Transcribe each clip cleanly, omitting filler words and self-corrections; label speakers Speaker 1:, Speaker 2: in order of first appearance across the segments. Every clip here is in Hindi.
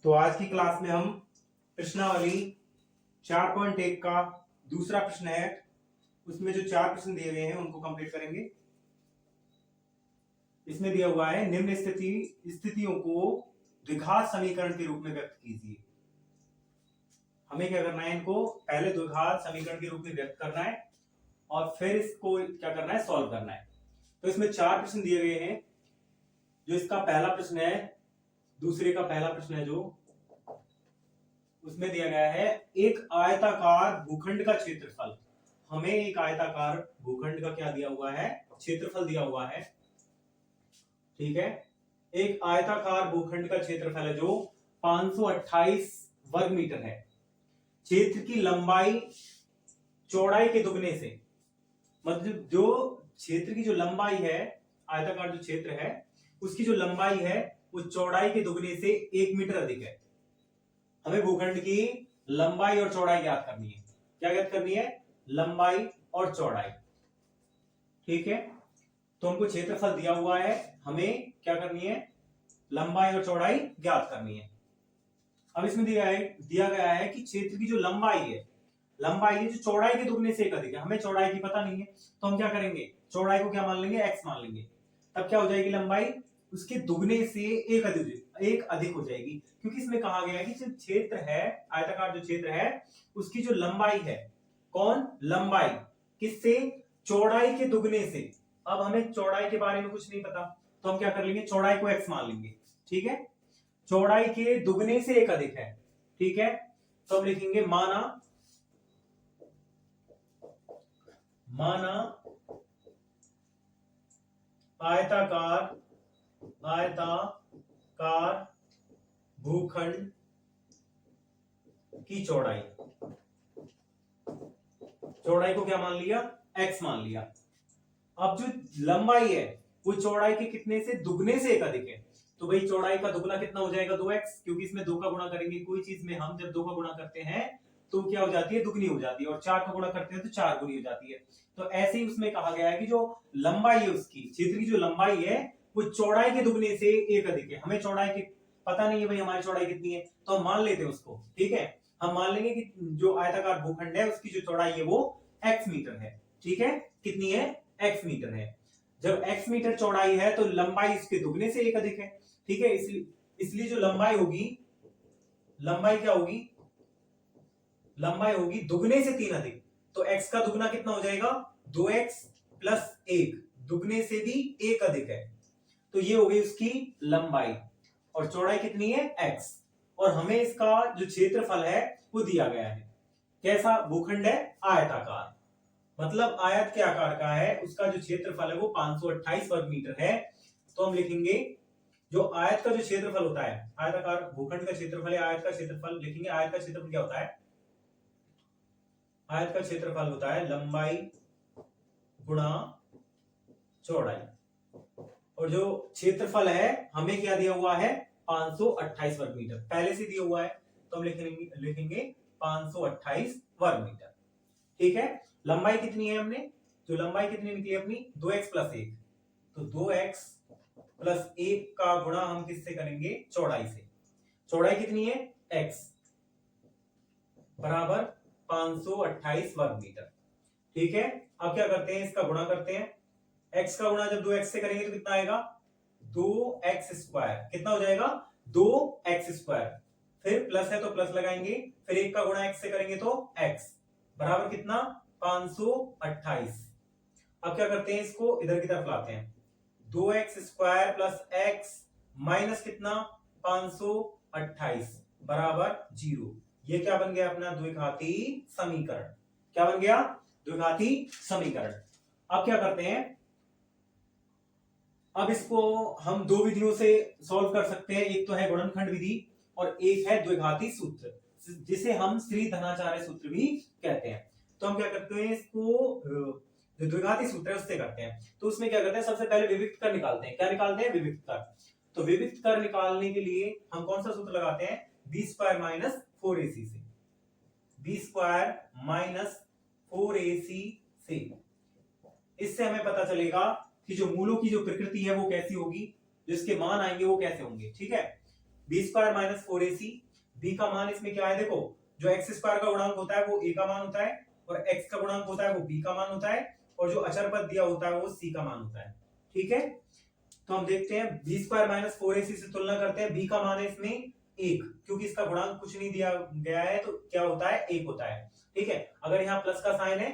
Speaker 1: तो आज की क्लास में हम प्रश्नावली 4.1 का दूसरा प्रश्न है, उसमें जो 4 प्रश्न दिए गए हैं उनको कंप्लीट करेंगे। इसमें दिया हुआ है निम्न स्थितियों को द्विघात समीकरण के रूप में व्यक्त कीजिए। हमें क्या करना है, इनको पहले द्विघात समीकरण के रूप में व्यक्त करना है और फिर इसको क्या करना है, सॉल्व करना है। तो इसमें 4 प्रश्न दिए गए हैं। जो इसका पहला प्रश्न है, दूसरे का पहला प्रश्न है, जो उसमें दिया गया है एक आयताकार भूखंड का क्षेत्रफल। हमें एक आयताकार भूखंड का क्या दिया हुआ है, क्षेत्रफल दिया हुआ है। ठीक है, एक आयताकार भूखंड का क्षेत्रफल है जो 528 वर्ग मीटर है। क्षेत्र की लंबाई चौड़ाई के दुगने से, मतलब जो क्षेत्र की जो लंबाई है, आयताकार जो क्षेत्र है उसकी जो लंबाई है वो चौड़ाई के दुगने से 1 मीटर अधिक है। हमें भूखंड की लंबाई और चौड़ाई ज्ञात करनी है। क्या ज्ञात करनी है? लंबाई और चौड़ाई। ठीक है, तो हमको क्षेत्रफल दिया हुआ है, हमें क्या करनी है, लंबाई और चौड़ाई ज्ञात करनी है। अब इसमें दिया गया है कि क्षेत्र की जो लंबाई है जो चौड़ाई के दुगने से एक अधिक है। हमें चौड़ाई की पता नहीं है, तो हम क्या करेंगे, चौड़ाई को क्या मान लेंगे, x मान लेंगे। तब क्या हो जाएगी, लंबाई उसके दुगने से एक अधिक हो जाएगी, क्योंकि इसमें कहा गया है कि जो क्षेत्र है, आयताकार जो क्षेत्र है उसकी जो लंबाई है, कौन, लंबाई किससे, चौड़ाई के दुगने से। अब हमें चौड़ाई के बारे में कुछ नहीं पता, तो हम क्या कर लेंगे, चौड़ाई को x मान लेंगे। ठीक है, चौड़ाई के दुगने से एक अधिक है। ठीक है, तो हम लिखेंगे माना आयताकार भूखंड की चौड़ाई को क्या मान लिया, x मान लिया। अब जो लंबाई है वो चौड़ाई के कितने से, दुगने से एक अधिक है। तो भाई चौड़ाई का दुगना कितना हो जाएगा, 2x, क्योंकि इसमें 2 का गुणा करेंगे। कोई चीज में हम जब 2 का गुणा करते हैं तो क्या हो जाती है, दुगनी हो जाती है, और 4 का गुणा करते हैं तो 4 गुनी हो जाती है। तो ऐसे ही उसमें कहा गया है कि जो लंबाई है उसकी, क्षेत्र की जो लंबाई है वो चौड़ाई के दुगने से एक अधिक है। हमें चौड़ाई की पता नहीं है भाई, हमारी चौड़ाई कितनी है, तो हम मान लेते हैं उसको। ठीक है, हम मान लेंगे कि जो आयताकार भूखंड है उसकी जो चौड़ाई है वो x मीटर है। ठीक है, कितनी है, x मीटर है। जब x मीटर चौड़ाई है तो लंबाई इसके दुगने से एक अधिक है। ठीक है, इसलिए जो लंबाई होगी, लंबाई क्या होगी, लंबाई होगी दुगने से 3 अधिक। तो x का दुगना कितना हो जाएगा, 2x प्लस 1, दुगने से भी एक अधिक है। तो ये हो गई उसकी लंबाई, और चौड़ाई कितनी है, x। और हमें इसका जो क्षेत्रफल है वो दिया गया है। कैसा भूखंड है, आयताकार, मतलब आयत के आकार का है। उसका जो क्षेत्रफल है वो 528 वर्ग मीटर है। तो हम लिखेंगे जो आयत का जो क्षेत्रफल होता है, आयताकार भूखंड का क्षेत्रफल है, आयत का क्षेत्रफल लिखेंगे। आयत का क्षेत्रफल क्या होता है, आयत का क्षेत्रफल होता है लंबाई गुणा चौड़ाई, और जो क्षेत्रफल है हमें क्या दिया हुआ है, 528 वर्ग मीटर पहले से दिया हुआ है। तो हम लिखेंगे 528 वर्ग मीटर। ठीक है, लंबाई कितनी है, हमने जो लंबाई कितनी निकली अपनी, 2x प्लस 1। तो 2x प्लस 1 का गुणा हम किससे करेंगे, चौड़ाई से। चौड़ाई कितनी है, x, बराबर 528 वर्ग मीटर। ठीक है, अब क्या करते हैं, इसका गुणा करते हैं। x का गुणा जब 2x से करेंगे तो कितना आएगा, 2x स्क्वायर। कितना हो जाएगा, 2x स्क्वायर। फिर प्लस है तो प्लस लगाएंगे, फिर 1 का गुणा x से करेंगे तो x, बराबर कितना, 528। अब क्या करते हैं, इसको इधर की तरफ लाते हैं। 2x square plus x minus कितना, 528 बराबर 0। ये क्या बन गया अपना, द्विघाती समीकरण। क्या बन गया, द्विघाती समीकरण। अब क्या करते हैं, अब इसको हम 2 विधियों से सॉल्व कर सकते हैं। एक तो है गुणनखंड विधि और एक है द्विघाती सूत्र, जिसे हम श्री धनाचार्य सूत्र भी कहते हैं। तो हम क्या करते हैं, इसको जो द्विघाती सूत्र है उससे करते हैं। तो उसमें क्या करते हैं, सबसे पहले विविक्त कर निकालते हैं। क्या निकालते हैं, विविक्त कर। तो विविक्त कर निकालने के लिए हम कौन सा सूत्र लगाते हैं, बी स्क्वायर माइनस 4ac से। बी स्क्वायर माइनस 4ac से, इससे हमें पता चलेगा कि जो मूलों की जो प्रकृति है वो कैसी होगी, जिसके मान आएंगे वो कैसे होंगे। ठीक है, B square minus 4ac। B का मान इसमें क्या है, देखो जो एक्स स्क्वायर का गुणांक होता है वो ए का मान होता है, और एक्स का गुणांक होता है वो बी का मान होता है, और जो अचर पद दिया होता है वो सी का मान होता है। ठीक है, तो हम देखते हैं बी स्क्वायर माइनस 4ac से तुलना करते हैं। बी का मान है इसमें 1, क्योंकि इसका गुणांक कुछ नहीं दिया गया है तो क्या होता है, 1 होता है। ठीक है, अगर यहाँ प्लस का साइन है,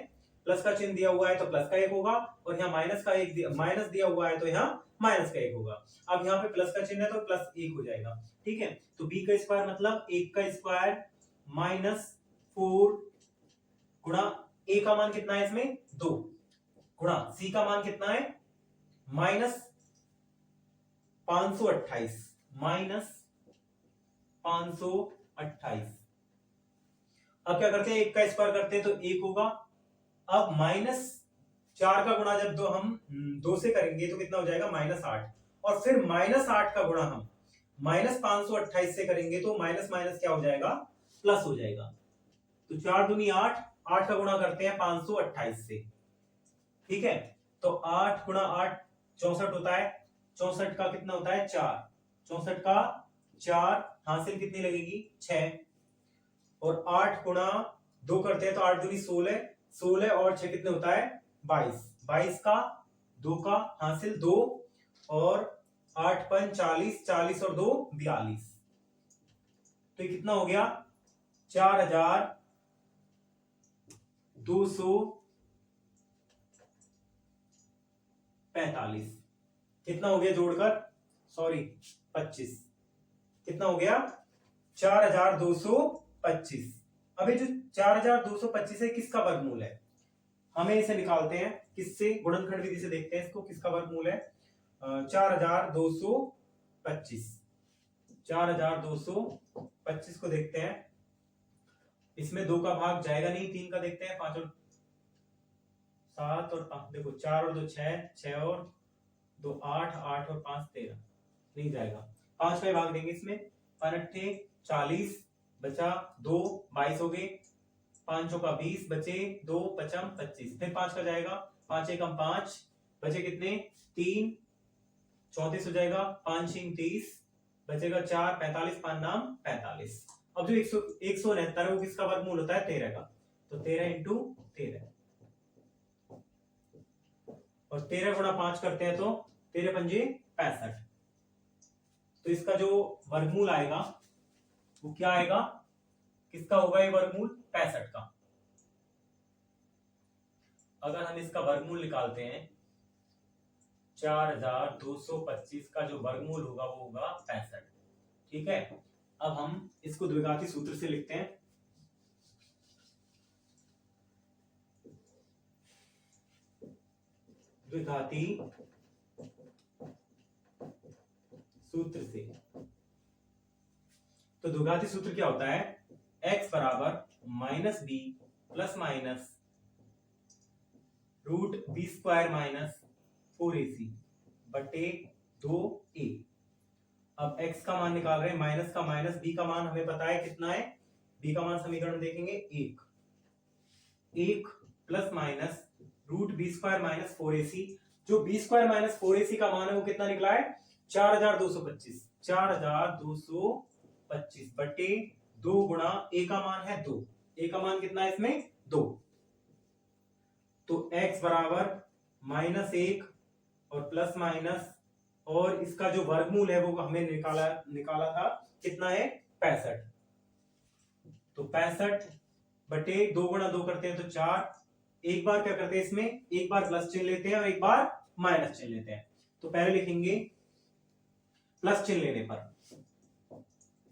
Speaker 1: प्लस का चिन्ह दिया हुआ है तो प्लस का 1 होगा, और यहाँ माइनस दिया हुआ है तो यहाँ माइनस का 1 होगा। अब यहाँ पे प्लस का चिन्ह है तो प्लस 1 हो जाएगा। ठीक है, तो बी का स्क्वायर मतलब 1 का स्क्वायर माइनस 4 गुणा ए का मान कितना है इसमें 2, गुणा सी का मान कितना है माइनस 528, माइनस 528। अब क्या करते हैं, 1 का स्क्वायर करते हैं तो 1 होगा। अब माइनस 4 का गुणा जब हम 2 से करेंगे तो कितना हो जाएगा -8, और फिर -8 का गुणा हम -528 से करेंगे तो माइनस माइनस क्या हो जाएगा, प्लस हो जाएगा। तो 4 दूनी 8, 8 का गुणा करते हैं 528 से। ठीक है, तो 8 गुणा 8 64 होता है, 64 का कितना होता है 4, 64 का 4, हासिल कितनी लगेगी 6, और 8 गुणा 2 करते हैं तो 8 दूनी 16, 16 और 6 कितने होता है 22, 22 का 2 का हासिल 2, और 8 5 40, 40 और 2 42। तो ये कितना हो गया 4245। कितना हो गया जोड़कर, सॉरी 25, कितना हो गया 4225। अभी जो 4225 है किसका वर्गमूल है, हमें इसे निकालते हैं किससे, गुणनखंड विधि से देखते हैं इसको, किसका वर्गमूल है 4225। 4225 को देखते हैं, इसमें 2 का भाग जाएगा नहीं, 3 का देखते हैं, 5 और 7 और 5, देखो 4 और 2 6, 6 और 2 8, 8 और 5 13, नहीं जाएगा। 5 का भाग देंगे इसमें, 5 8 40, बचा 2 22 हो गए, 5 का 20, बचे 2 5 25, फिर 5 का जाएगा, 5 1 5, बचे कितने 3 34 हो जाएगा, 5 3 30, बचेगा 4 45, 5 नाम 45। अब जो 169 है वो किसका वर्गमूल होता है 13 का, तो 13 इंटू 13, और 13 गुणा 5 करते हैं तो 13 पंजे 65। तो इसका जो वर्गमूल आएगा वो क्या आएगा, किसका होगा ये वर्गमूल 65 का। अगर हम इसका वर्गमूल निकालते हैं 4225 का जो वर्गमूल होगा वो होगा 65। ठीक है, अब हम इसको द्विघाती सूत्र से लिखते हैं। द्विघाती सूत्र से, तो द्विघाती सूत्र क्या होता है, x बराबर -b plus minus root b square minus 4ac बटे 2a। अब x का मान निकाल रहे हैं, माइनस का माइनस, b का मान हमें पता है कितना है, b का मान समीकरण में देखेंगे 1 plus minus root b square minus 4ac। जो बी स्क्वायर माइनस 4ac का मान है वो कितना निकला है 4225, 4225 बटे 2 गुणा a का मान है 2, a का मान कितना है इसमें 2, तो x बराबर -1 और प्लस माइनस, और इसका जो वर्गमूल है वो हमें निकाला था कितना है 65। तो 65 बटे 2 गुणा 2 करते हैं तो 4, एक बार क्या करते हैं इसमें, एक बार प्लस चिन्ह लेते हैं और एक बार माइनस चिन्ह लेते हैं। तो पहले लिखेंगे प्लस चिन्ह लेने पर,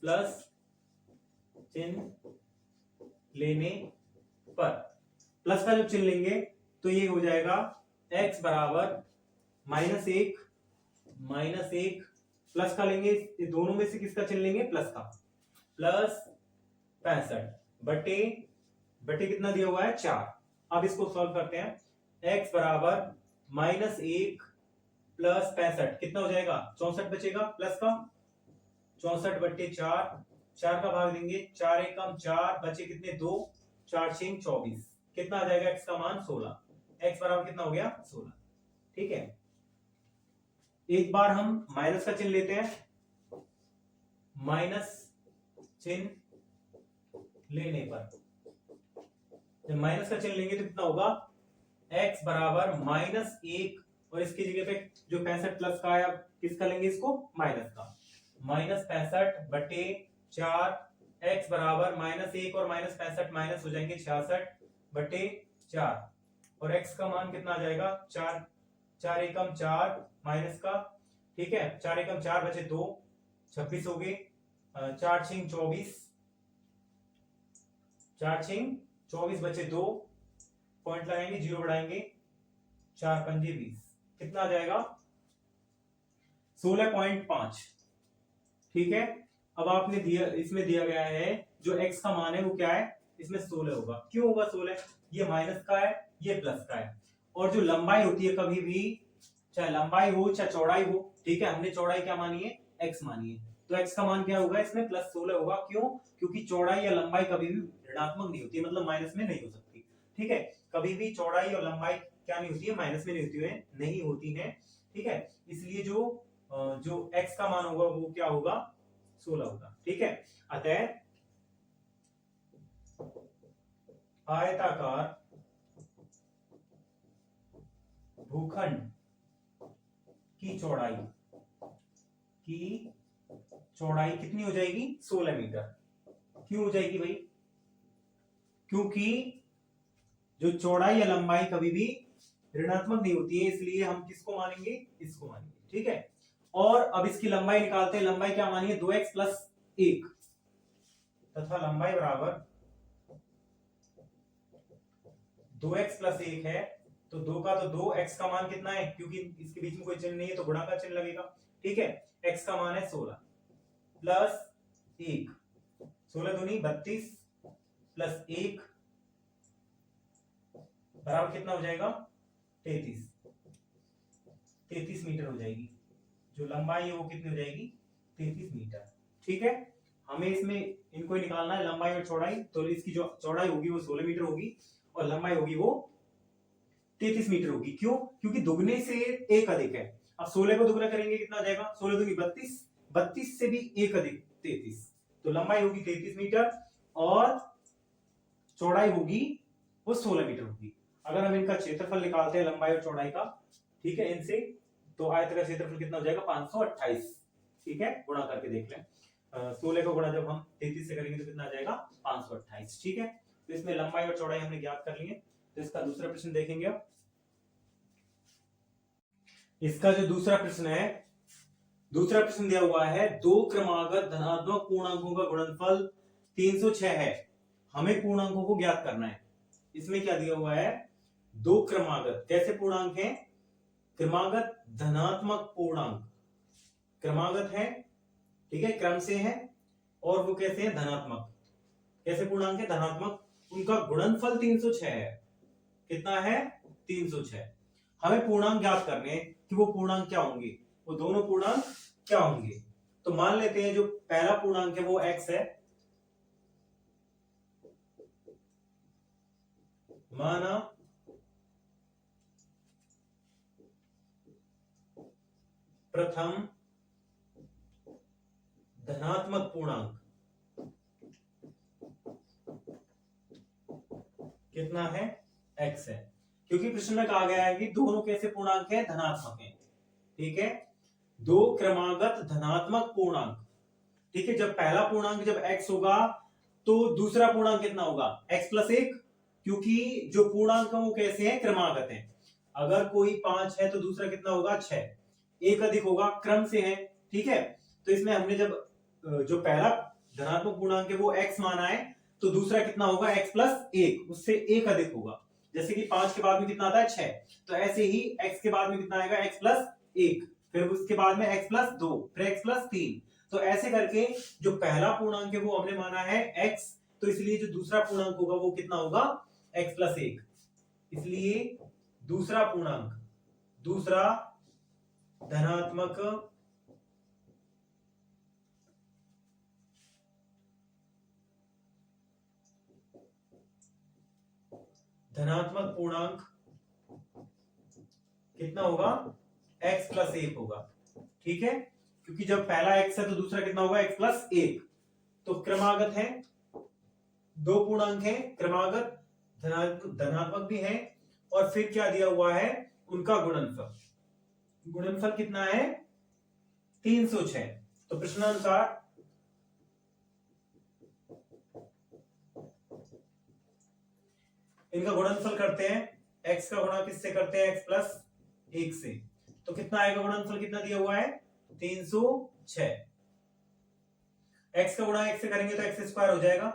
Speaker 1: प्लस चिन्ह लेने पर प्लस का जब चिन्ह लेंगे तो ये हो जाएगा x बराबर -1 प्लस का लेंगे, दोनों में से किसका चिन्ह लेंगे प्लस का, प्लस 65 बटे कितना दिया हुआ है 4। अब इसको सॉल्व करते हैं, x बराबर -1 प्लस 65 कितना हो जाएगा 64 बचेगा, प्लस का 64 बटे 4, 4 का भाग देंगे, 4 1 4, बचे कितने 2, 4 6 24, कितना आ जाएगा x का मान 16, x बराबर कितना हो गया 16। ठीक है, एक बार हम माइनस का चिन्ह लेते हैं, माइनस चिन्ह लेने पर, जब माइनस का चिन्ह लेंगे तो कितना होगा, x बराबर -1, और इसकी जगह पे जो 65 प्लस का है, अब किसका लेंगे इसको, माइनस का, -65/4, x बराबर -1 और -65 माइनस हो जाएंगे 66/4, और x का मान कितना आ जाएगा, 4, 4 एकम 4 माइनस का, ठीक है, 4 एकम 4 बचे 2, 26 हो गए, 4 छिंग 24, 4 छिंग 24 बचे 2, पॉइंट लगाएंगे, 0 बढ़ाएंगे, 4 पंजे 20, कितना आ जाएगा, 16.5, ठीक है। अब आपने दिया, इसमें दिया गया है जो x का मान है वो क्या है, इसमें 16 होगा, क्यों होगा 16, ये माइनस का है, ये प्लस का है, और जो लंबाई होती है कभी भी, चाहे लंबाई हो चाहे चौड़ाई हो, ठीक है, हमने चौड़ाई क्या मानी है, x मानी है, तो x का मान क्या होगा, इसमें +16 होगा, क्यों, क्योंकि चौड़ाई या लंबाई कभी भी ऋणात्मक नहीं होती, मतलब माइनस में नहीं हो सकती, ठीक है, कभी भी चौड़ाई और लंबाई क्या नहीं होती है, माइनस में नहीं होती है, ठीक है, इसलिए जो x का मान होगा वो क्या होगा, 16 होगा, ठीक है। अतः आयताकार भूखंड की चौड़ाई कितनी हो जाएगी, 16 मीटर, क्यों हो जाएगी भाई, क्योंकि जो चौड़ाई या लंबाई कभी भी ऋणात्मक नहीं होती है, इसलिए हम किसको मानेंगे, इसको मानेंगे, ठीक है। और अब इसकी लंबाई निकालते हैं, लंबाई क्या मानिए, 2x + 1, तथा लंबाई बराबर 2x + 1 है, तो 2 का तो 2, x का मान कितना है, क्योंकि इसके बीच में कोई चिन्ह नहीं है तो गुणा का चिन्ह लगेगा, ठीक है, x का मान है 16 + 1, 16 दूनी 32 + 1 बराबर कितना हो जाएगा, 33 मीटर हो जाएगी, जो लंबाई है वो कितनी हो जाएगी, 33 मीटर, ठीक है। हमें इसमें इनको ही निकालना है, लंबाई और चौड़ाई, तो इसकी जो चौड़ाई होगी वो 16 मीटर होगी और लंबाई होगी वो 33 मीटर होगी, क्यों, क्योंकि दुगने से एक अधिक है, अब 16 को दुगना करेंगे कितना आ जाएगा, 16 दूनी 32, 32 से भी एक अधिक 33, तो लंबाई होगी 33 मीटर और चौड़ाई होगी वो 16 मीटर होगी। अगर हम इनका क्षेत्रफल निकालते हैं लंबाई और चौड़ाई का, ठीक है, इनसे, तो आयत का क्षेत्रफल कितना हो जाएगा, 528, ठीक है, गुणा करके देख लें, 16 का गुणा जब हम 33 से करेंगे तो कितना आ जाएगा, 528, ठीक है। तो इसमें लंबाई और चौड़ाई हमने ज्ञात कर ली है, तो इसका दूसरा प्रश्न देखेंगे। अब इसका जो दूसरा प्रश्न है, दूसरा प्रश्न दिया हुआ है, दो क्रमागत धनात्मक पूर्णांकों का गुणनफल 306 है, हमें पूर्णांकों को ज्ञात करना है। इसमें क्या दिया हुआ है, दो क्रमागत, कैसे पूर्णांक हैं, क्रमागत धनात्मक पूर्णांक, क्रमागत है, ठीक है, क्रम से है, और वो कैसे है, धनात्मक, कैसे पूर्णांक है, धनात्मक, उनका गुणनफल 306 है, कितना है, 306, हमें पूर्णांक ज्ञात करने हैं कि वो पूर्णांक क्या होंगे, वो दोनों पूर्णांक क्या होंगे। तो मान लेते हैं जो पहला पूर्णांक है वो x है, माना प्रथम धनात्मक पूर्णांक कितना है, x है, क्योंकि प्रश्न में कहा गया है कि दोनों कैसे पूर्णांक है, धनात्मक है, ठीक है, दो क्रमागत धनात्मक पूर्णांक, ठीक है, जब पहला पूर्णांक जब x होगा तो दूसरा पूर्णांक कितना होगा, x + 1, क्योंकि जो पूर्णांक है वो कैसे हैं, क्रमागत है, अगर कोई 5 है तो दूसरा कितना होगा, 6, एक अधिक होगा, क्रम से है, ठीक है। तो इसमें हमने जब जो पहला धनात्मक पूर्णांक है वो x माना है, तो दूसरा कितना होगा, x + 1, उससे एक अधिक होगा, जैसे कि 5 के बाद में कितना आता है, 6, तो ऐसे ही x के बाद में कितना आएगा, x + 1, फिर उसके बाद में x + 2, फिर x + 3, तो ऐसे करके जो पहला पूर्णांक है वो हमने माना है x, तो इसलिए जो दूसरा पूर्णांक होगा वो कितना होगा, x + 1, इसलिए दूसरा पूर्णांक, दूसरा धनात्मक पूर्णांक कितना होगा, x + 1 होगा, ठीक है, क्योंकि जब पहला x है तो दूसरा कितना होगा x प्लस 1। तो क्रमागत है, दो पूर्णांक है, क्रमागत धनात्मक भी है, और फिर क्या दिया हुआ है, उनका गुणनफल। गुणनफल कितना है, 306। तो प्रश्नानुसार इनका गुणनफल करते हैं, x का गुणा किससे करते हैं, x प्लस 1 से। तो कितना आएगा गुणनफल, कितना दिया हुआ है, 306। x का गुणा 1 से करेंगे तो x स्क्वायर हो जाएगा,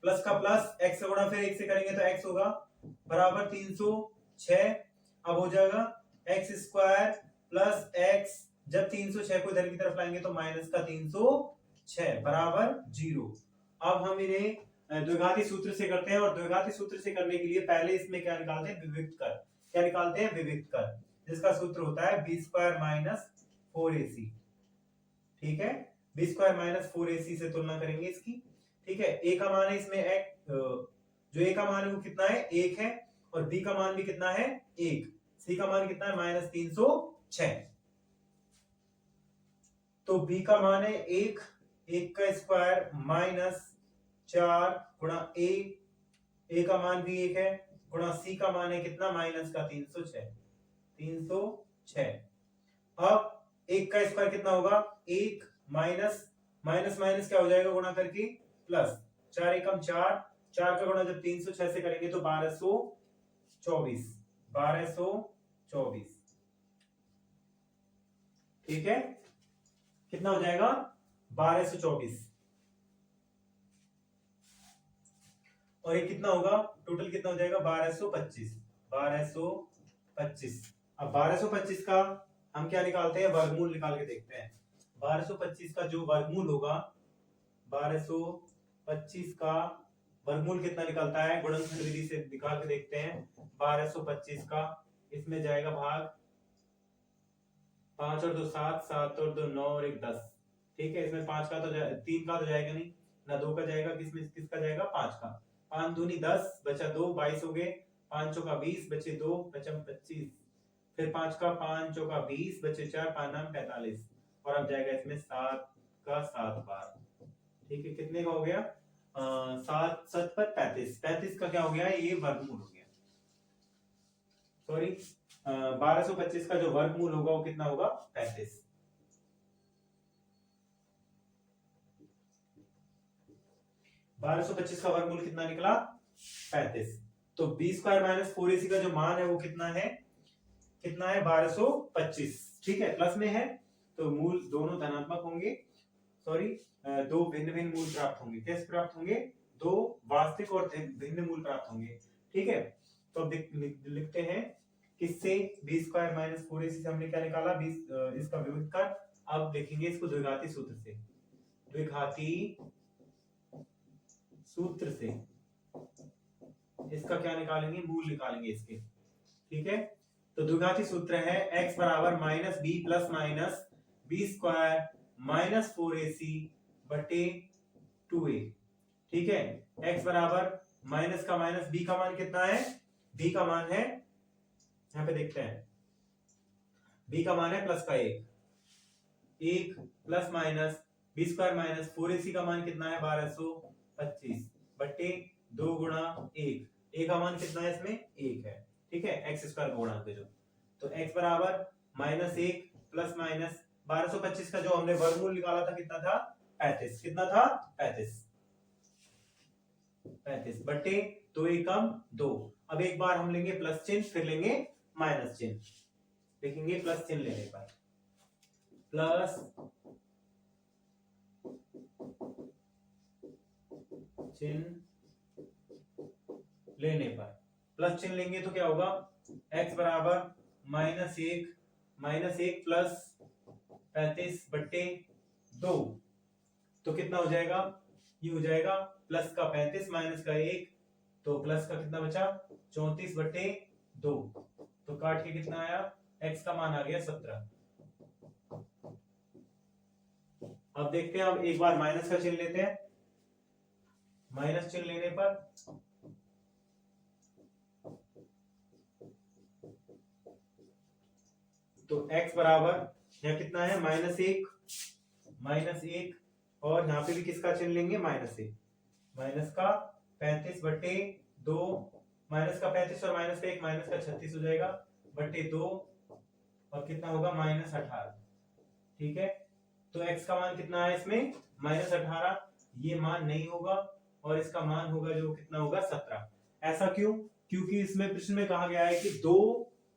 Speaker 1: प्लस का प्लस, x का गुणा फिर 1 से करेंगे तो x होगा, बराबर 306। अब हो जाएगा x स्क्वायर प्लस x, जब 306 को इधर की तरफ लाएंगे तो माइनस का 306 बराबर 0। अब हम इन्हें द्विघाती सूत्र से करते हैं, और द्विघाती सूत्र से करने के लिए पहले इसमें क्या निकालते हैं, विविक्त कर। क्या निकालते हैं, विविक्त कर, जिसका सूत्र होता है b स्क्वायर माइनस 4ac। ठीक है, b स्क्वायर माइनस 4ac से तुलना करेंगे इसकी। ठीक है, a का मान है इसमें जो a का मान है वो कितना है, 1 है, और b का मान भी कितना है, 1, c का मान कितना है, माइनस 306। तो b का मान है 1, 1 का स्क्वायर माइनस 4 गुणा a का मान भी 1 है, गुणा c का मान है कितना, माइनस का 306। अब 1 का स्क्वायर कितना होगा, 1 माइनस माइनस माइनस क्या हो जाएगा, गुणा करके प्लस, 4 एकम 4, 4 का गुणा जब 306 से करेंगे तो 1224, 1224। ठीक है, कितना हो जाएगा, 1224। और ये कितना होगा, टोटल कितना हो जाएगा, 1225, 1225। अब 1225 का हम क्या निकालते हैं, वर्गमूल निकाल के देखते हैं। 1225 का जो वर्गमूल होगा, 1225 का वर्गमूल कितना निकलता है, गुणनफल विधि से निकाल के देखते हैं। 1225 का इसमें जाएगा भाग, 5 और 2 7, 7 और 2 9 और 1 10। ठीक है, इसमें 5 का तो 3 का तो जाएगा नहीं ना, 2 का जाएगा, किसका जाएगा, 5 का। 5 दूनी 10, बचा 2, 22 हो गए, 5 चौका 20, बचे 2, बचा 25, फिर 5 का 5 चौका 20, बचे 4, 5 नाम 45, और अब जाएगा इसमें 7 का 7 बार। ठीक है, कितने का हो गया, 7 7 पर 35, 35 का क्या हो गया, ये वर्गमूल हो गया। सॉरी, 1225 का जो वर्गमूल होगा वो कितना होगा, 35। बारह सौ पच्चीस का वर्गमूल कितना निकला, 35। तो b स्क्वायर माइनस 4ac का जो मान है वो कितना है, 1225। ठीक है, प्लस में है तो मूल दोनों धनात्मक होंगे, सॉरी, दो भिन्न भिन्न मूल प्राप्त होंगे। कैसे प्राप्त होंगे, दो वास्तविक और भिन्न मूल प्राप्त होंगे। ठीक है, तो अब लिखते हैं, किससे, b स्क्वायर माइनस 4ac से हमने क्या निकाला, इसका विविक्त कर। अब देखेंगे इसको द्विघाती सूत्र से, द्विघाती सूत्र से इसका क्या निकालेंगे, मूल निकालेंगे इसके। ठीक है, तो द्विघाती सूत्र है x बराबर minus b plus minus b square minus 4ac बटे 2a। ठीक है, x बराबर माइनस का माइनस, b का मान कितना है, b का मान है, यहां पे देखते हैं, b का मान है प्लस का 1 plus minus b square minus 4ac का मान कितना है, 1225 बटे 2 गुणा 1, a का मान कितना है इसमें, 1 है। ठीक है, x स्क्वायर का गुणांक जो, तो x बराबर माइनस 1 प्लस माइनस 1225 का जो हमने वर्गमूल निकाला था कितना था, 35। कितना था, 35 बटे 2 एकम 2। अब एक बार हम लेंगे प्लस चिन्ह, फिर लेंगे माइनस चिन्ह। देखेंगे प्लस चिन्ह लेने पर, प्लस चिन्ह लेने पर, प्लस चिन्ह लेंगे तो क्या होगा, x बराबर माइनस 1 प्लस 35 बट्टे 2, तो कितना हो जाएगा, ये हो जाएगा प्लस का 35 माइनस का 1, तो प्लस का कितना बचा, 34 बट्टे 2, तो काट के कितना आया, x का मान आ गया 17। अब देखते हैं, अब एक बार माइनस का चिन्ह लेते हैं। माइनस चिन्ह लेने पर तो x बराबर यहाँ कितना है, -1 -1 और यहाँ पे भी किसका चिन्ह लेंगे -1 माइनस का 35/2 माइनस का 35 और माइनस का 1 माइनस का 36 हो जाएगा बटे 2 और कितना होगा -18। ठीक है तो x का मान कितना है इसमें -18 ये मान नहीं होगा और इसका मान होगा जो कितना होगा 17। ऐसा क्यों? क्योंकि इसमें प्रश्न में कहा गया है कि दो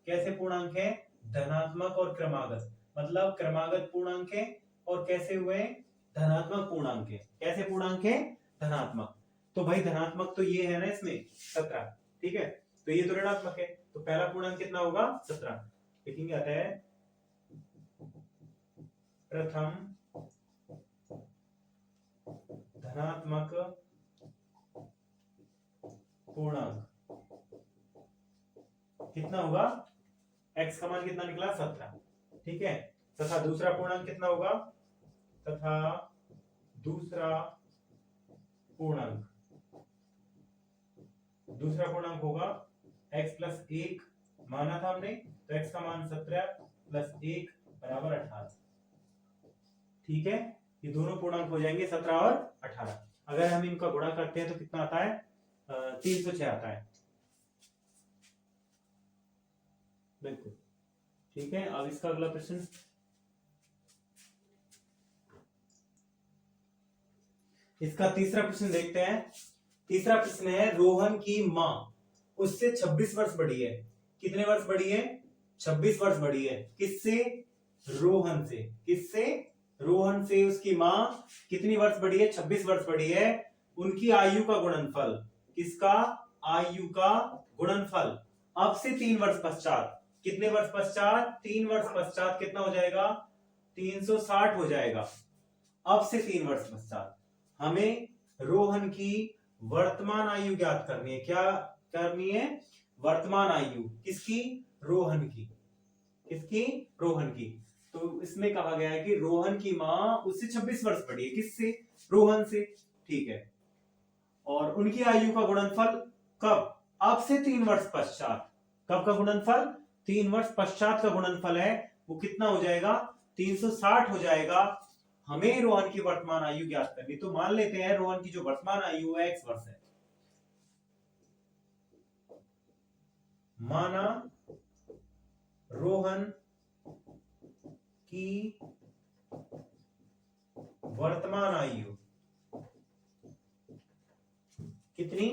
Speaker 1: कैसे पूर्णांक है धनात्मक और क्रमागत मतलब क्रमागत पूर्णांक है और कैसे हुए धनात्मक पूर्णांक है। कैसे पूर्णांक है धनात्मक तो भाई धनात्मक तो ये है ना इसमें 17 ठीक है तो ये तो ऋणात्मक है तो पहला पूर्णांक कितना होगा 17 लिखेंगे आता है प्रथम धनात्मक पूर्णांक कितना होगा x का मान कितना निकला 17 ठीक है तथा दूसरा पूर्णांक कितना होगा तथा दूसरा पूर्णांक होगा x प्लस 1 माना था हमने तो x का मान 17 प्लस 1 बराबर 18 ठीक है ये दोनों पूर्णांक हो जाएंगे 17 और 18। अगर हम इनका गुणा करते हैं तो कितना आता है 306 आता है बिल्कुल ठीक है। अब इसका अगला प्रश्न इसका तीसरा प्रश्न देखते हैं। तीसरा प्रश्न है रोहन की मां उससे 26 वर्ष बड़ी है। कितने वर्ष बड़ी है 26 वर्ष बड़ी है। किससे रोहन से। किससे रोहन से उसकी मां कितनी वर्ष बड़ी है 26 वर्ष बड़ी है। उनकी आयु का गुणनफल किसका आयु का गुणनफल अब से 3 वर्ष पश्चात कितने वर्ष पश्चात 3 वर्ष पश्चात कितना हो जाएगा 360 हो जाएगा। अब से 3 वर्ष पश्चात हमें रोहन की वर्तमान आयु ज्ञात करनी है। क्या करनी है वर्तमान आयु किसकी रोहन की। किसकी रोहन की तो इसमें कहा गया है कि रोहन की मां उससे 26 वर्ष बड़ी है। किससे रोहन से ठीक है और उनकी आयु का गुणनफल कब अब से 3 वर्ष पश्चात। कब का गुणनफल 3 वर्ष पश्चात का गुणनफल है वो कितना हो जाएगा 360 हो जाएगा। हमें रोहन की वर्तमान आयु ज्ञात करनी तो मान लेते हैं रोहन की जो वर्तमान आयु है x वर्ष है। माना रोहन की वर्तमान आयु कितनी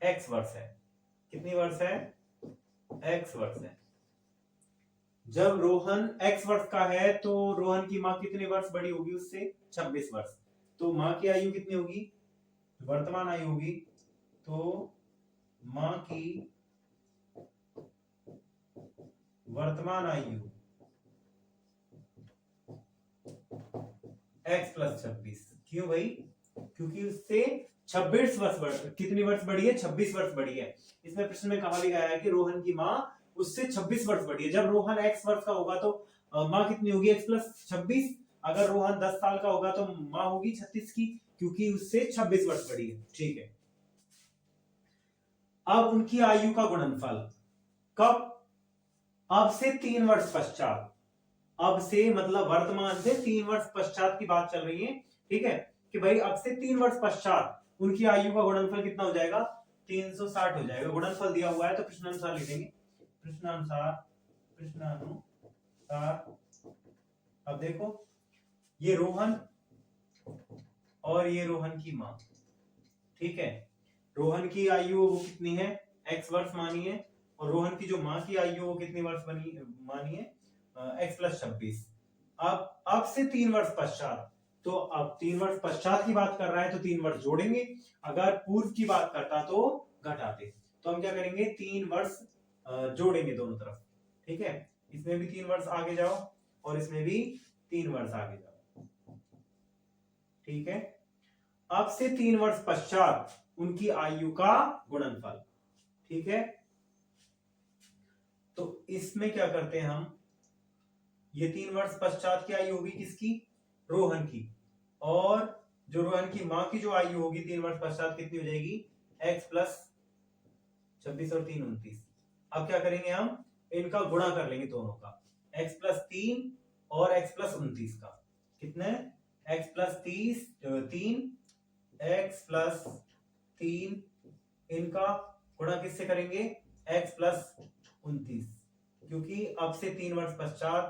Speaker 1: x वर्ष है। कितनी वर्ष है x वर्ष है। जब रोहन x वर्ष का है तो रोहन की मां कितने वर्ष बड़ी होगी उससे 26 वर्ष। तो मां की आयु कितनी होगी वर्तमान आयु होगी तो मां की वर्तमान आयु x प्लस 26। क्यों भाई क्योंकि उससे 26 वर्ष कितनी वर्ष बड़ी है 26 वर्ष बड़ी है। इसमें प्रश्न में कहा भी गया है कि रोहन की मां उससे 26 वर्ष बड़ी है। जब रोहन x वर्ष का होगा तो मां कितनी होगी x प्लस 26। अगर रोहन 10 साल का होगा तो मां होगी 36 की क्योंकि उससे 26 वर्ष बड़ी है। ठीक है अब उनकी आयु का गुणनफल कब अब से 3 वर्ष पश्चात। अब से मतलब वर्तमान से 3 वर्ष पश्चात की बात चल रही है। ठीक है कि भाई अब से 3 वर्ष पश्चात उनकी आयु का गुणनफल कितना हो जाएगा 360 हो जाएगा। गुणनफल दिया हुआ है तो प्रश्नानुसार लिखेंगे प्रश्नानुसार। अब देखो ये रोहन और ये रोहन की मां। ठीक है रोहन की आयु वो कितनी है x वर्ष मानी है और रोहन की जो मां की आयु वो कितनी वर्ष बनी मानी है x प्लस 26। अब से 3 वर्ष पश्चात तो अब 3 वर्ष पश्चात की बात कर रहा है तो 3 वर्ष जोड़ेंगे। अगर पूर्व की बात करता तो घटाते। तो हम क्या करेंगे 3 वर्ष जोड़ेंगे दोनों तरफ। ठीक है इसमें भी 3 वर्ष आगे जाओ और इसमें भी 3 वर्ष आगे जाओ। ठीक है अब से 3 वर्ष पश्चात उनकी आयु का गुणनफल। ठीक है तो इसमें क्या करते हैं हम ये 3 वर्ष पश्चात की आयु होगी किसकी रोहन की और जो रोहन की मां की जो आयु होगी 3 वर्ष पश्चात कितनी हो जाएगी x प्लस 26 और 3 29। अब क्या करेंगे हम इनका गुणा कर लेंगे दोनों का x प्लस 3 और x प्लस 29 का। कितने x प्लस 3 x प्लस 3 इनका गुणा किससे करेंगे x प्लस 29, क्योंकि अब से 3 वर्ष पश्चात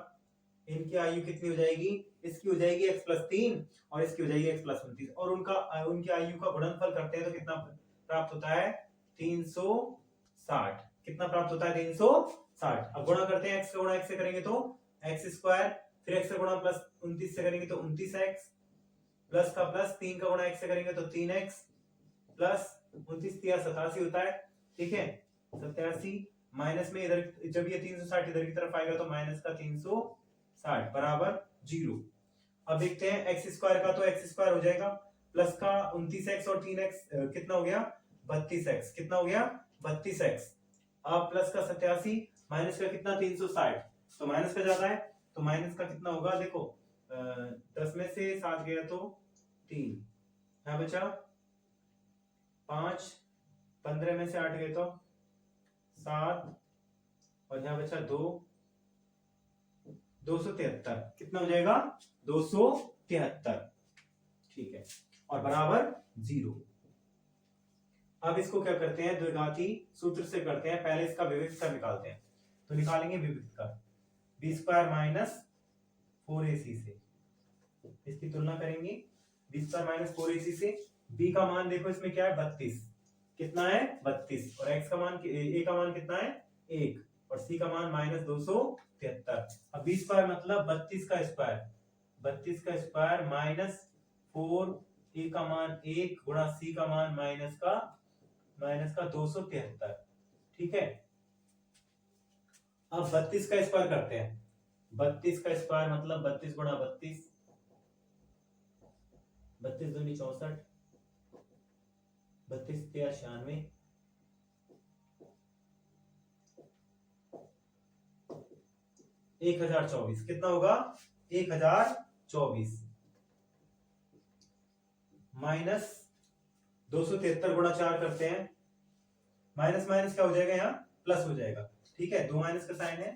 Speaker 1: इनकी आयु कितनी हो जाएगी, इसकी हो जाएगी x प्लस 3 और इसकी हो जाएगी x प्लस 29 और उनकी आयु का गुणनफल करते हैं तो कितना प्राप्त होता है 360। कितना प्राप्त होता है 360। अब गुणा करते हैं x से गुणा x से करेंगे तो x स्क्वायर, फिर x से गुणा प्लस 29 से करेंगे तो 29x, प्लस का प्लस 3 का गुणा x से करेंगे तो 3x प्लस 29 87 होता है। ठीक है 87 माइनस में इधर जब ये 360 इधर की तरफ आएगा तो माइनस का 360 बराबर 0। अब देखते हैं x स्क्वायर का, तो x स्क्वायर हो जाएगा प्लस का 29x और 3x कितना हो गया 32x, कितना हो गया 32x। अब प्लस का 87 माइनस का कितना 360, तो माइनस का जाता है तो माइनस का कितना होगा देखो 10 में से 7 गया तो 3, यहाँ बचा 5, 15 में से 8 गए तो 7 और यहाँ बचा 2, 273। कितना हो जाएगा 273। ठीक है और बराबर 0। अब इसको क्या करते हैं द्विघाती सूत्र से करते हैं, पहले इसका विविध का निकालते हैं। तो निकालेंगे विविध का b स्क्वायर माइनस 4ac से, इसकी तुलना करेंगे b स्क्वायर माइनस 4ac से। b का मान देखो इसमें क्या है 32, कितना है 32 और x का मान a का मान कितना है 1 और c का मान माइनस 273। अब b स्क्वायर मतलब 32 का स्क्वायर, 32 का स्क्वायर माइनस 4 a का मान 1 गुणा c का मान माइनस का 273। ठीक है अब 32 का स्क्वायर करते हैं, 32 का स्क्वायर मतलब 32 गुणा 32, 32 दूनी 64, 32 तिया 96, 1024। कितना होगा 1024 माइनस 273 गुणा 4 करते हैं, माइनस माइनस क्या हो जाएगा यहाँ प्लस हो जाएगा। ठीक है 2 माइनस का साइन है।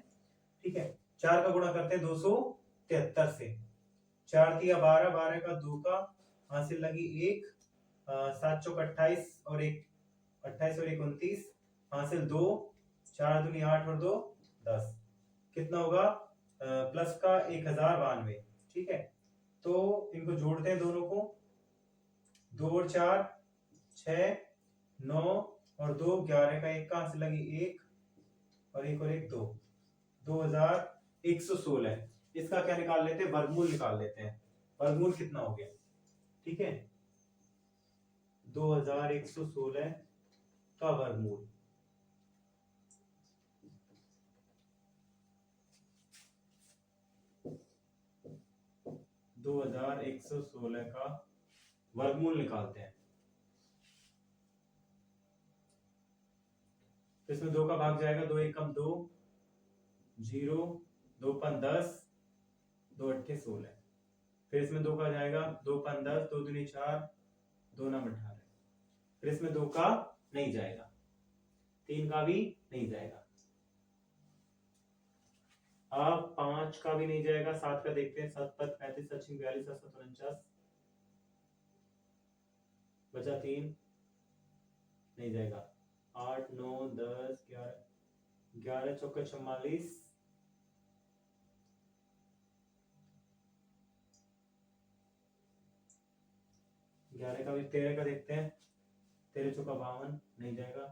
Speaker 1: ठीक है 4 का गुणा करते हैं 273 से, 4 तिया 12, 12 का 2 का हासिल लगी 1, 7 चौक 28 और 1 28 और 1 29 हासिल 2, 4 दूनी 8 और 2 10। कितना होगा प्लस का 1092। ठीक है तो इनको जोड़ते हैं दोनों को, 2 और 4 6, 9 और 2 11 का 1 का हासिल लगी 1 और 1 और 1 2, 2116। इसका क्या निकाल लेते हैं वर्गमूल निकाल लेते हैं, वर्गमूल कितना हो गया। ठीक है 2116 का वर्गमूल, दो 2116 का वर्गमूल निकालते हैं। तो इसमें 2 का भाग जाएगा, 2 1 कम 2 0, 2 5 10, 2 8 16। फिर इसमें 2 का जाएगा, 2 5 10, 2 दूनी 4, 2 9 18। फिर इसमें 2 का नहीं जाएगा, 3 का भी नहीं जाएगा, अब 5 का भी नहीं जाएगा, 7 का देखते हैं, 7 5 35 7 6 42 7 7 49, बचा 3 नहीं जाएगा, 8 9 10 11 11 चौका 44, 11 का भी, 13 का देखते हैं, 13 चौका 52 नहीं जाएगा,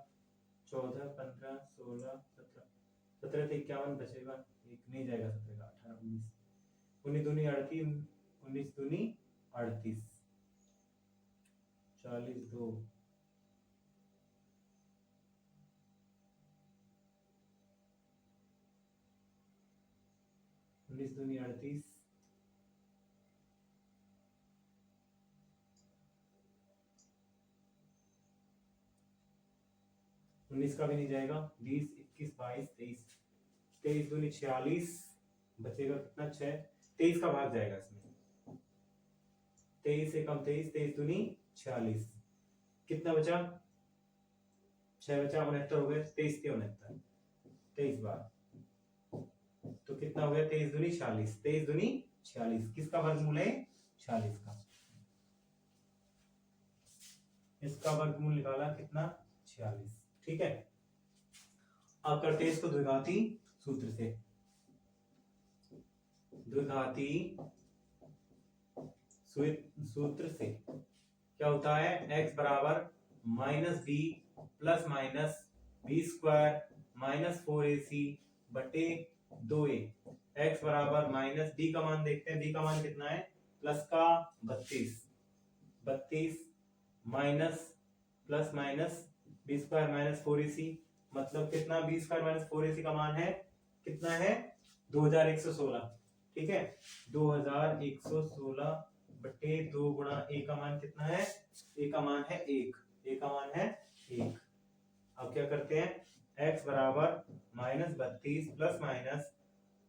Speaker 1: 14 15 16 17 17 से 51 बचेगा, एक नहीं जाएगा, 17 का 18 19 19 दूनी 38, 19 दूनी 38, 40 2 19 दूनी 38, 19 का भी नहीं जाएगा, 20 21 22 23, 23 दूनी 46 बचेगा कितना 6, 23 का भाग जाएगा इसमें, 23 से कम 23, 23 दूनी 46, कितना बचा 6 बचा, 69 हो गए, 23 के 69 23 बार, तो कितना हो गया 23 दूनी 46, 23 दूनी 46। किसका वर्गमूल है? 46 का। इसका वर्गमूल निकाला कितना? 46। ठीक है, अब करते हैं इसको द्विघाती सूत्र से। द्विघाती सूत्र से क्या होता है? x बराबर minus b plus minus b square minus 4ac बटे 2a। x बराबर माइनस b का मान देखते हैं, b का मान कितना है? प्लस का 32 minus plus minus b square minus 4ac, मतलब कितना? बी स्क्वायर माइनस 4ac का मान है कितना है? 2116। ठीक है, 2116 बटे 2 गुणा a का मान कितना है? a का मान है 1, a का मान है 1। अब क्या करते हैं? x बराबर माइनस 32 प्लस माइनस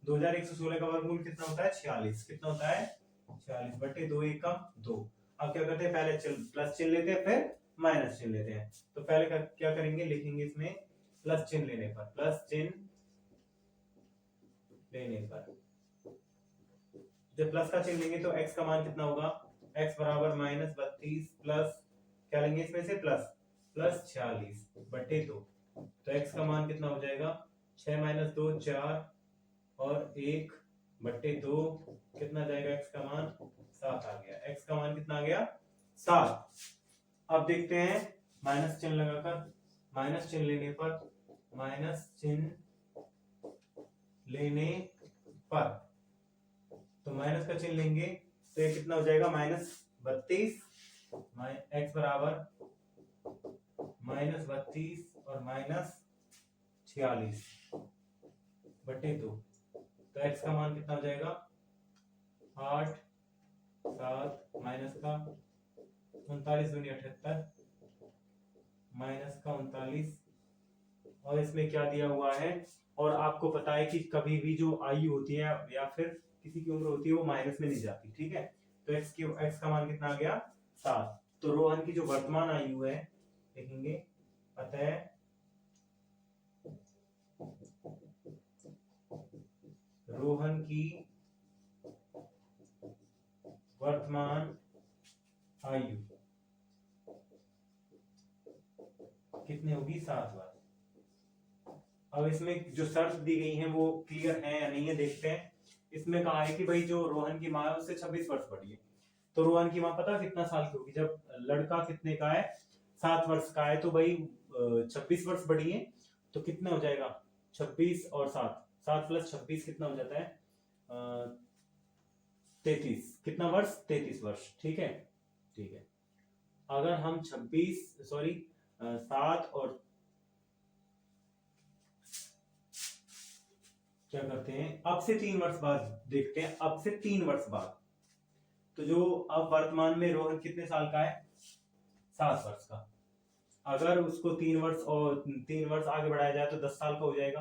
Speaker 1: 2116 का वर्गमूल कितना होता है? 46। कितना होता है? 46 बटे 2 एकम 2। अब क्या करते हैं? पहले प्लस चिन्ह लेते हैं, फिर माइनस चिन्ह लेते हैं। तो पहले क्या करेंगे? लिखेंगे इसमें प्लस चिन्ह लेने पर, प्लस चिन्ह लेने पर जब प्लस का चिन्ह लेंगे तो x का मान कितना होगा? x बराबर माइनस 32 प्लस क्या लेंगे इसमें से? प्लस 46 बटे 2। तो x का मान कितना हो जाएगा? 6 माइनस 2 4 और 1 बटे 2 कितना जाएगा? x का मान 7 आ गया। x का मान कितना आ गया? 7। अब देखते हैं माइनस चिन्ह लगाकर, माइनस चिन्ह लेने पर, माइनस चिन्ह लेने पर तो माइनस का चिन्ह लेंगे तो ये कितना हो जाएगा? माइनस 32 x बराबर माइनस 32 और माइनस 46 बटे 2। तो x का मान कितना हो जाएगा? 8 7 माइनस का 39 दूनी 78 माइनस का 39, और इसमें क्या दिया हुआ है? और आपको पता है कि कभी भी जो आयु होती है या फिर किसी की उम्र होती है वो माइनस में नहीं जाती। ठीक है, तो x का मान कितना आ गया? 7। तो रोहन की जो वर्तमान आयु है देखेंगे, अतः रोहन की वर्तमान आयु कितनी होगी? 7 वर्ष। अब इसमें जो शर्त दी गई है वो क्लियर है या नहीं है देखते हैं। इसमें कहा है कि भाई जो रोहन की माँ है उससे 26 वर्ष बड़ी है। तो रोहन की माँ पता कितना साल की होगी? जब लड़का कितने का है? 7 वर्ष का है, तो भाई 26 वर्ष बड़ी है। तो कितना हो जाएगा? 26 और 7, 7 प्लस 26 कितना हो जाता है? 33। कितना वर्ष? 33 वर्ष। ठीक है, ठीक है। अगर हम 7 और क्या करते हैं, अब से 3 वर्ष बाद देखते हैं। अब से 3 वर्ष बाद तो जो अब वर्तमान में रोहन कितने साल का है? 7 वर्ष का। अगर उसको 3 वर्ष और 3 वर्ष आगे बढ़ाया जाए तो 10 साल का हो जाएगा।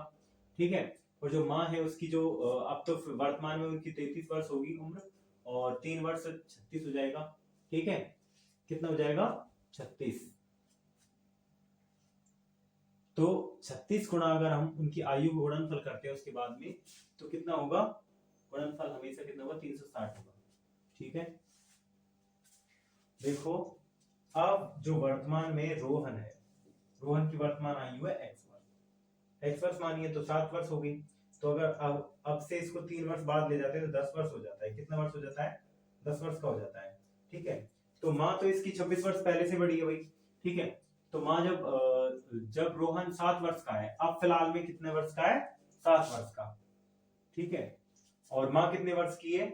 Speaker 1: ठीक है, और जो माँ है उसकी जो अब तो वर्तमान में उनकी 33 वर्ष होगी उम्र, और 3 वर्ष 36 हो जाएगा। ठीक है, कितना हो जाएगा? 36। तो 36 गुणा अगर हम उनकी आयु को गुणनफल करते हैं उसके बाद में, तो कितना होगा? गुणनफल हमेशा कितना होगा? 360 होगा। ठीक है, देखो अब जो वर्तमान में रोहन है, रोहन की वर्तमान आयु है x वर्ष मानिए तो 7 वर्ष हो गई। तो अगर अब से इसको 3 वर्ष बाद ले जाते हैं तो 10 वर्ष हो जाता है। कितना वर्ष हो जाता है? 10 वर्ष का हो जाता है। ठीक है, तो माँ तो इसकी 26 वर्ष पहले से बड़ी है भाई। ठीक है, तो माँ जब रोहन 7 वर्ष का है, अब फिलहाल में कितने वर्ष का है? 7 वर्ष का। ठीक है, और माँ कितने वर्ष की है?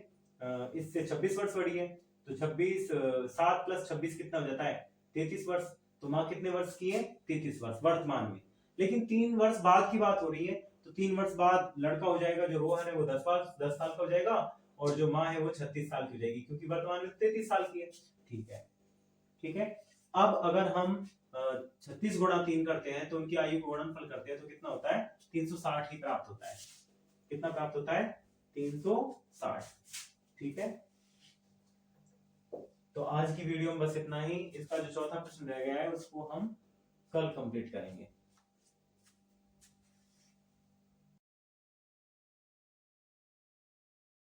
Speaker 1: इससे 26 वर्ष बड़ी है। तो 7 प्लस 26 कितना हो जाता है? 33 वर्ष। तो माँ कितने वर्ष की है? 33 वर्ष वर्तमान में। लेकिन 3 वर्ष बाद की बात हो रही है, तो 3 वर्ष बाद लड़का हो जाएगा जो रोहन है वो 10 साल का हो जाएगा, और जो माँ है वो 36 साल की हो जाएगी, क्योंकि वर्तमान में 33 साल की है। ठीक है, ठीक है। अब अगर हम 36 गुणा 3 करते हैं तो उनकी आयु को गुणनफल करते हैं तो कितना होता है? 360 ही प्राप्त होता है। कितना प्राप्त होता है? 360। ठीक है, तो आज की वीडियो में बस इतना ही। इसका जो चौथा प्रश्न रह गया है उसको हम कल कंप्लीट करेंगे।